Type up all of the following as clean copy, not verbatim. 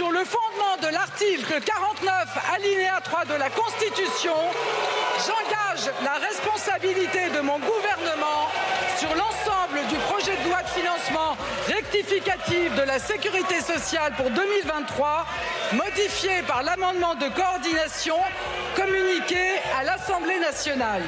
Sur le fondement de l'article 49, alinéa 3 de la Constitution, j'engage la responsabilité de mon gouvernement sur l'ensemble du projet de loi de financement rectificatif de la sécurité sociale pour 2023, modifié par l'amendement de coordination communiqué à l'Assemblée nationale.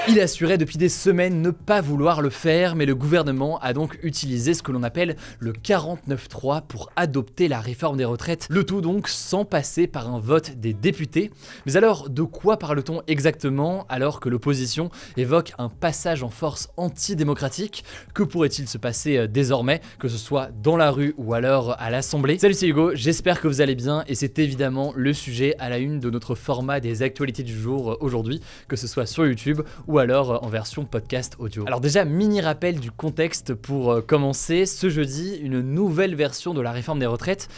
Il assurait depuis des semaines ne pas vouloir le faire, mais le gouvernement a donc utilisé ce que l'on appelle le 49.3 pour adopter la réforme des retraites, le tout donc sans passer par un vote des députés. Mais alors, de quoi parle-t-on exactement alors que l'opposition évoque un passage en force antidémocratique? Que pourrait-il se passer désormais, que ce soit dans la rue ou alors à l'Assemblée? Salut, c'est Hugo, j'espère que vous allez bien et c'est évidemment le sujet à la une de notre format des actualités du jour aujourd'hui, que ce soit sur YouTube ou alors en version podcast audio. Alors déjà, mini rappel du contexte pour commencer. Ce jeudi, une nouvelle version de la réforme des retraites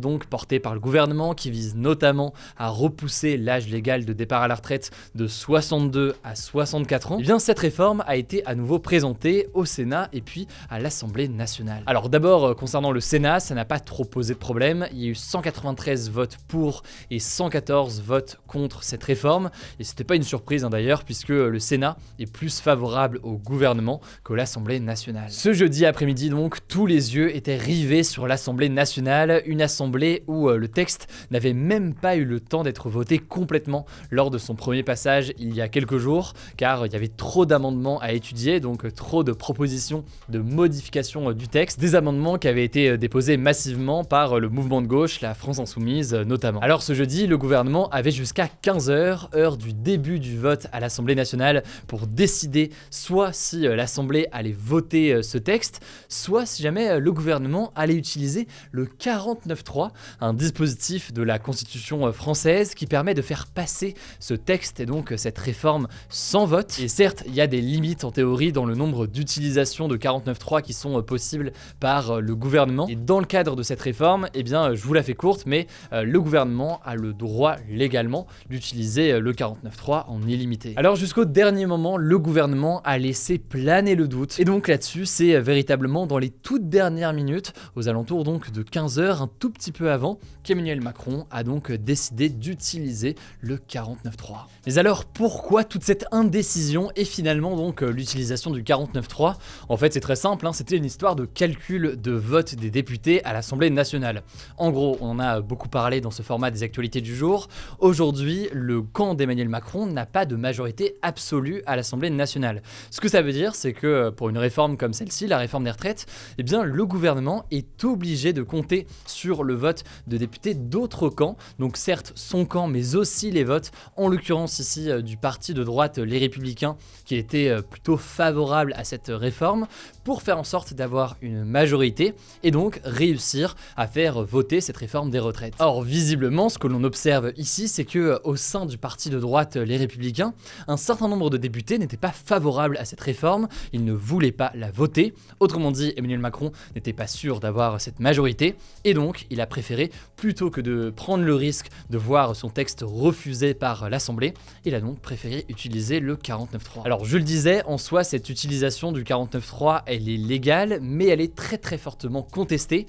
donc portée par le gouvernement qui vise notamment à repousser l'âge légal de départ à la retraite de 62 à 64 ans. Et bien cette réforme a été à nouveau présentée au Sénat et puis à l'Assemblée nationale. Alors d'abord, concernant le Sénat, ça n'a pas trop posé de problème. Il y a eu 193 votes pour et 114 votes contre cette réforme. Et c'était pas une surprise d'ailleurs, puisque le Sénat est plus favorable au gouvernement que l'Assemblée nationale. Ce jeudi après-midi donc, tous les yeux étaient rivés sur l'Assemblée nationale, une assemblée où le texte n'avait même pas eu le temps d'être voté complètement lors de son premier passage il y a quelques jours, car il y avait trop d'amendements à étudier, donc trop de propositions de modification du texte, des amendements qui avaient été déposés massivement par le mouvement de gauche, la France Insoumise notamment. Alors ce jeudi, le gouvernement avait jusqu'à 15h, heure du début du vote à l'Assemblée nationale, pour décider soit si l'Assemblée allait voter ce texte, soit si jamais le gouvernement allait utiliser le 49.3, un dispositif de la Constitution française qui permet de faire passer ce texte et donc cette réforme sans vote. Et certes, il y a des limites en théorie dans le nombre d'utilisations de 49.3 qui sont possibles par le gouvernement. Et dans le cadre de cette réforme, eh bien, je vous la fais courte, mais le gouvernement a le droit légalement d'utiliser le 49.3 en illimité. Alors jusqu'au dernier moment, le gouvernement a laissé planer le doute. Et donc là-dessus, c'est véritablement dans les toutes dernières minutes, aux alentours donc de 15h, un tout petit peu avant, qu'Emmanuel Macron a donc décidé d'utiliser le 49.3. Mais alors, pourquoi toute cette indécision et finalement donc l'utilisation du 49.3? En fait, c'est très simple, c'était une histoire de calcul de vote des députés à l'Assemblée nationale. En gros, on en a beaucoup parlé dans ce format des actualités du jour. Aujourd'hui, le camp d'Emmanuel Macron n'a pas de majorité absolue à l'Assemblée nationale. Ce que ça veut dire, c'est que pour une réforme comme celle-ci, la réforme des retraites, eh bien le gouvernement est obligé de compter sur le vote de députés d'autres camps, donc certes son camp, mais aussi les votes, en l'occurrence ici du parti de droite Les Républicains, qui était plutôt favorable à cette réforme, pour faire en sorte d'avoir une majorité et donc réussir à faire voter cette réforme des retraites. Or, visiblement, ce que l'on observe ici, c'est que au sein du parti de droite Les Républicains, un certain nombre de députés n'étaient pas favorables à cette réforme, ils ne voulaient pas la voter. Autrement dit, Emmanuel Macron n'était pas sûr d'avoir cette majorité, et donc il a préféré, plutôt que de prendre le risque de voir son texte refusé par l'Assemblée, il a donc préféré utiliser le 49.3. Alors je le disais, en soi, cette utilisation du 49.3, elle est légale, mais elle est très fortement contestée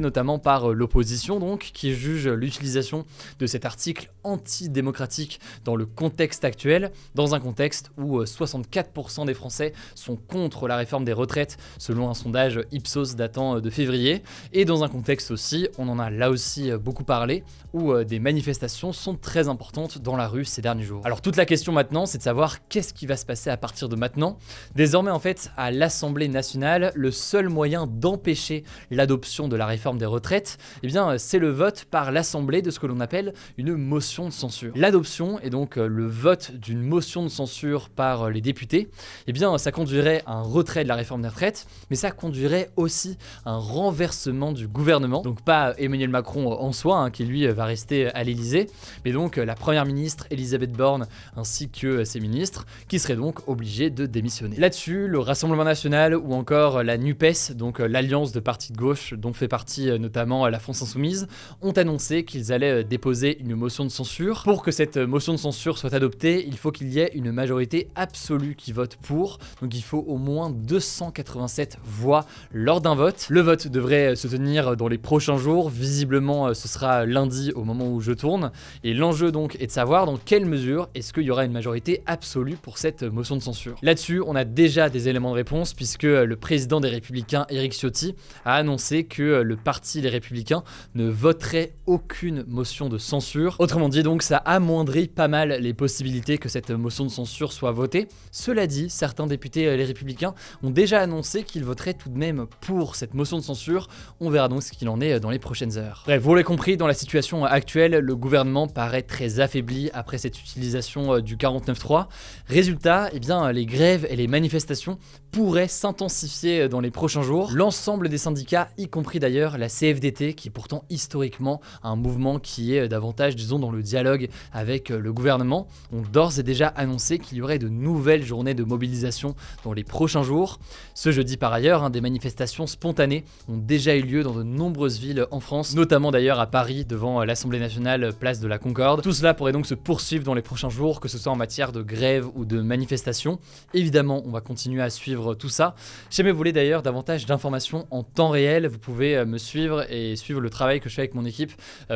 notamment par l'opposition donc, qui juge l'utilisation de cet article antidémocratique dans le contexte actuel, dans un contexte où 64% des Français sont contre la réforme des retraites selon un sondage Ipsos datant de février, et dans un contexte aussi, on en a là aussi beaucoup parlé, où des manifestations sont très importantes dans la rue ces derniers jours. Alors toute la question maintenant, c'est de savoir qu'est-ce qui va se passer à partir de maintenant. Désormais en fait, à l'Assemblée nationale, le seul moyen d'empêcher l'adoption de la réforme des retraites, eh bien c'est le vote par l'Assemblée de ce que l'on appelle une motion de censure. L'adoption et donc le vote d'une motion de censure par les députés, eh bien ça conduirait à un retrait de la réforme des retraites, mais ça conduirait aussi à un renversement du gouvernement. Donc pas Emmanuel Macron en soi, qui lui va rester à l'Élysée, mais donc la première ministre Elisabeth Borne ainsi que ses ministres, qui seraient donc obligés de démissionner. Là-dessus, le Rassemblement national ou encore la NUPES, donc l'alliance de partis de gauche dont fait partie notamment la France Insoumise, ont annoncé qu'ils allaient déposer une motion de censure. Pour que cette motion de censure soit adoptée, il faut qu'il y y ait une majorité absolue qui vote pour, donc il faut au moins 287 voix lors d'un vote. Le vote devrait se tenir dans les prochains jours, visiblement ce sera lundi au moment où je tourne, et l'enjeu donc est de savoir dans quelle mesure est-ce qu'il y aura une majorité absolue pour cette motion de censure. Là-dessus, on a déjà des éléments de réponse puisque le président des Républicains, Éric Ciotti, a annoncé que le parti Les Républicains ne voterait aucune motion de censure. Autrement dit donc, ça amoindrit pas mal les possibilités que cette motion de censure soit votée. Cela dit, certains députés Les Républicains ont déjà annoncé qu'ils voteraient tout de même pour cette motion de censure. On verra donc ce qu'il en est dans les prochaines heures. Bref, vous l'avez compris, dans la situation actuelle, le gouvernement paraît très affaibli après cette utilisation du 49.3. Résultat, eh bien, les grèves et les manifestations pourraient s'intensifier dans les prochains jours. L'ensemble des syndicats, y compris d'ailleurs la CFDT, qui est pourtant historiquement un mouvement qui est davantage, disons, dans le dialogue avec le gouvernement, ont d'ores et déjà annoncé qu'il y aurait de nouvelles journées de mobilisation dans les prochains jours. Ce jeudi par ailleurs, des manifestations spontanées ont déjà eu lieu dans de nombreuses villes en France, notamment d'ailleurs à Paris devant l'Assemblée nationale, place de la Concorde. Tout cela pourrait donc se poursuivre dans les prochains jours, que ce soit en matière de grève ou de manifestation. Évidemment, on va continuer à suivre tout ça. Si jamais vous voulez d'ailleurs davantage d'informations en temps réel, vous pouvez me suivre et suivre le travail que je fais avec mon équipe,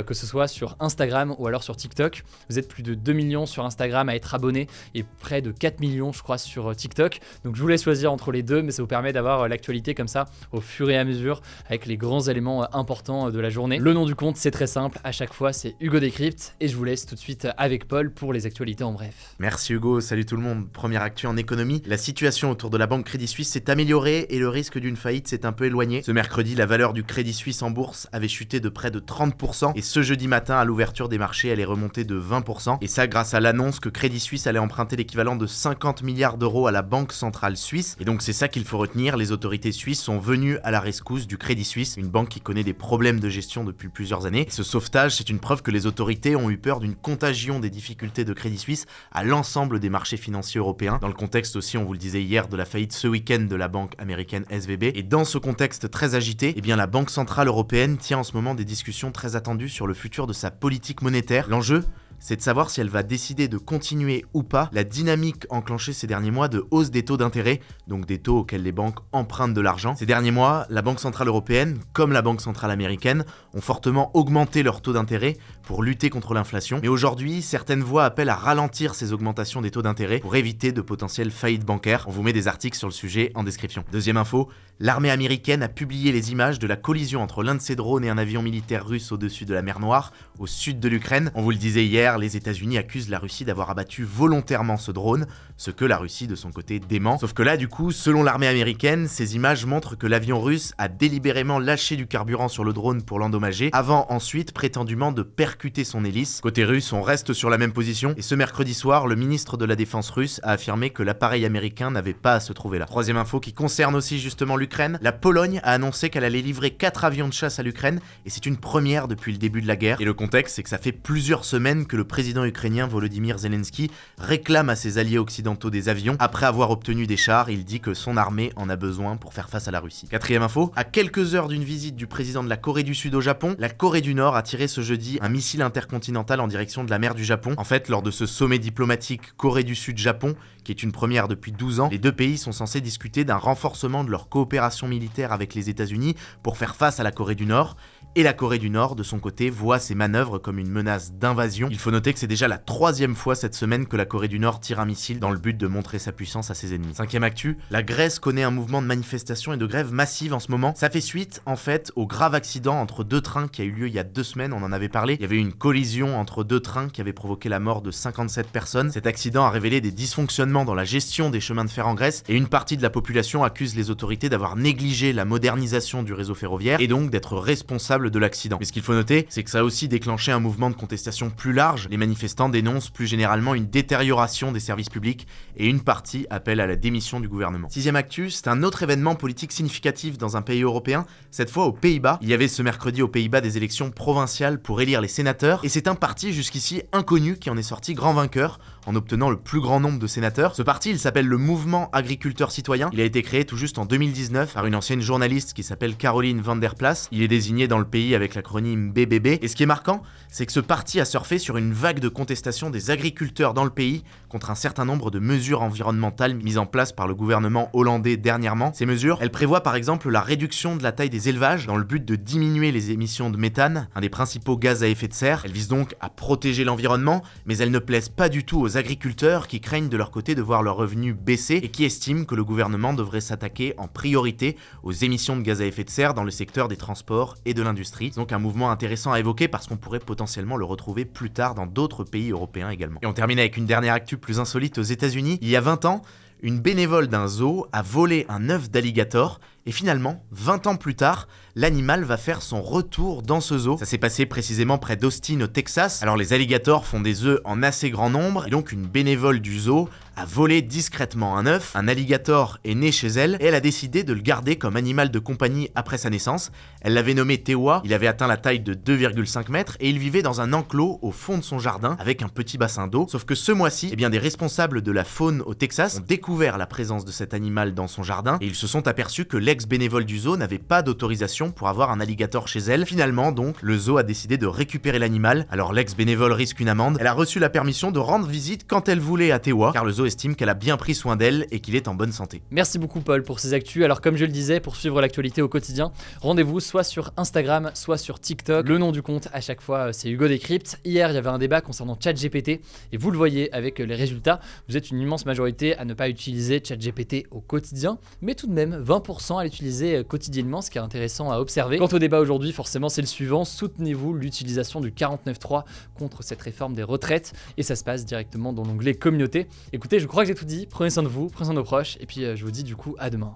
que ce soit sur Instagram ou alors sur TikTok. Vous êtes plus de 2 millions sur Instagram à être abonnés et près de 4 millions je crois sur TikTok. Donc je vous laisse choisir entre les deux, mais ça vous permet d'avoir l'actualité comme ça au fur et à mesure avec les grands éléments importants de la journée. Le nom du compte, c'est très simple, à chaque fois c'est Hugo Décrypte et je vous laisse tout de suite avec Paul pour les actualités en bref. Merci Hugo, salut tout le monde. Première actu en économie, la situation autour de la banque Crédit Suisse s'est améliorée et le risque d'une faillite s'est un peu éloigné. Ce mercredi, la valeur du Crédit Suisse en bourse avait chuté de près de 30% et ce jeudi matin, à l'ouverture des marchés, elle est remontée de 20%. Et ça grâce à l'annonce que Crédit Suisse allait emprunter l'équivalent de 50 milliards d'euros à la Banque Centrale Suisse. Et donc c'est ça qu'il faut retenir, les autorités suisses sont venues à la rescousse du Crédit Suisse, une banque qui connaît des problèmes de gestion depuis plusieurs années. Et ce sauvetage, c'est une preuve que les autorités ont eu peur d'une contagion des difficultés de Crédit Suisse à l'ensemble des marchés financiers européens. Dans le contexte aussi, on vous le disait hier, de la faillite ce week-end de la banque américaine SVB. Et dans ce contexte très agité, eh bien la Banque Centrale Européenne tient en ce moment des discussions très attendues sur le futur de sa politique monétaire. L'enjeu, c'est de savoir si elle va décider de continuer ou pas la dynamique enclenchée ces derniers mois de hausse des taux d'intérêt, donc des taux auxquels les banques empruntent de l'argent. Ces derniers mois, la Banque Centrale Européenne, comme la Banque Centrale Américaine, ont fortement augmenté leurs taux d'intérêt pour lutter contre l'inflation. Mais aujourd'hui, certaines voix appellent à ralentir ces augmentations des taux d'intérêt pour éviter de potentielles faillites bancaires. On vous met des articles sur le sujet en description. Deuxième info, l'armée américaine a publié les images de la collision entre l'un de ses drones et un avion militaire russe au-dessus de la mer Noire, au sud de l'Ukraine. On vous le disait hier, les États-Unis accusent la Russie d'avoir abattu volontairement ce drone, ce que la Russie de son côté dément. Sauf que là, du coup, selon l'armée américaine, ces images montrent que l'avion russe a délibérément lâché du carburant sur le drone pour l'endommager, avant ensuite prétendument de percuter son hélice. Côté russe, on reste sur la même position, et ce mercredi soir, le ministre de la Défense russe a affirmé que l'appareil américain n'avait pas à se trouver là. Troisième info qui concerne aussi justement l'Ukraine, la Pologne a annoncé qu'elle allait livrer 4 avions de chasse à l'Ukraine, et c'est une première depuis le début de la guerre. Et le contexte, c'est que ça fait plusieurs semaines que le président ukrainien Volodymyr Zelensky réclame à ses alliés occidentaux des avions. Après avoir obtenu des chars, il dit que son armée en a besoin pour faire face à la Russie. Quatrième info, à quelques heures d'une visite du président de la Corée du Sud au Japon, la Corée du Nord a tiré ce jeudi un missile intercontinental en direction de la mer du Japon. En fait, lors de ce sommet diplomatique Corée du Sud-Japon, qui est une première depuis 12 ans, les deux pays sont censés discuter d'un renforcement de leur coopération militaire avec les États-Unis pour faire face à la Corée du Nord. Et la Corée du Nord, de son côté, voit ces manœuvres comme une menace d'invasion. Il faut noter que c'est déjà la 3e fois cette semaine que la Corée du Nord tire un missile dans le but de montrer sa puissance à ses ennemis. Cinquième actu, la Grèce connaît un mouvement de manifestation et de grève massive en ce moment. Ça fait suite, en fait, au grave accident entre deux trains qui a eu lieu il y a 2 semaines, on en avait parlé. Il y avait eu une collision entre 2 trains qui avait provoqué la mort de 57 personnes. Cet accident a révélé des dysfonctionnements dans la gestion des chemins de fer en Grèce et une partie de la population accuse les autorités d'avoir négligé la modernisation du réseau ferroviaire et donc d'être responsable de l'accident. Mais ce qu'il faut noter, c'est que ça a aussi déclenché un mouvement de contestation plus large. Les manifestants dénoncent plus généralement une détérioration des services publics et une partie appelle à la démission du gouvernement. Sixième actu, c'est un autre événement politique significatif dans un pays européen, cette fois aux Pays-Bas. Il y avait ce mercredi aux Pays-Bas des élections provinciales pour élire les sénateurs et c'est un parti jusqu'ici inconnu qui en est sorti grand vainqueur. en obtenant le plus grand nombre de sénateurs. Ce parti, il s'appelle le Mouvement Agriculteur Citoyen. Il a été créé tout juste en 2019 par une ancienne journaliste qui s'appelle Caroline Van der Plas. Il est désigné dans le pays avec l'acronyme BBB. Et ce qui est marquant, c'est que ce parti a surfé sur une vague de contestation des agriculteurs dans le pays contre un certain nombre de mesures environnementales mises en place par le gouvernement hollandais dernièrement. Ces mesures, elles prévoient par exemple la réduction de la taille des élevages dans le but de diminuer les émissions de méthane, un des principaux gaz à effet de serre. Elles visent donc à protéger l'environnement, mais elles ne plaisent pas du tout aux agriculteurs qui craignent de leur côté de voir leurs revenus baisser et qui estiment que le gouvernement devrait s'attaquer en priorité aux émissions de gaz à effet de serre dans le secteur des transports et de l'industrie. C'est donc un mouvement intéressant à évoquer parce qu'on pourrait potentiellement le retrouver plus tard dans d'autres pays européens également. Et on termine avec une dernière actu plus insolite aux États-Unis. Il y a 20 ans, une bénévole d'un zoo a volé un œuf d'alligator et finalement, 20 ans plus tard, l'animal va faire son retour dans ce zoo. Ça s'est passé précisément près d'Austin au Texas. Alors les alligators font des œufs en assez grand nombre et donc une bénévole du zoo a volé discrètement un œuf. Un alligator est né chez elle et elle a décidé de le garder comme animal de compagnie après sa naissance. Elle l'avait nommé Tewa, il avait atteint la taille de 2,5 mètres et il vivait dans un enclos au fond de son jardin avec un petit bassin d'eau. Sauf que ce mois-ci, des responsables de la faune au Texas ont découvert la présence de cet animal dans son jardin et ils se sont aperçus que l'ex-bénévole du zoo n'avait pas d'autorisation pour avoir un alligator chez elle. Finalement donc, le zoo a décidé de récupérer l'animal. Alors l'ex-bénévole risque une amende. Elle a reçu la permission de rendre visite quand elle voulait à Tewa, car le zoo estime qu'elle a bien pris soin d'elle et qu'il est en bonne santé. Merci beaucoup Paul pour ces actus. Alors comme je le disais, pour suivre l'actualité au quotidien, rendez-vous soit sur Instagram, soit sur TikTok. Le nom du compte à chaque fois c'est Hugo Décrypte. Hier il y avait un débat concernant ChatGPT et vous le voyez avec les résultats, vous êtes une immense majorité à ne pas utiliser ChatGPT au quotidien, mais tout de même 20% à l'utiliser quotidiennement, ce qui est intéressant à observer. Quant au débat aujourd'hui, forcément c'est le suivant: soutenez-vous l'utilisation du 49.3 contre cette réforme des retraites? Et ça se passe directement dans l'onglet communauté. Écoutez, je crois que j'ai tout dit, prenez soin de vous, prenez soin de nos proches, et puis je vous dis du coup à demain.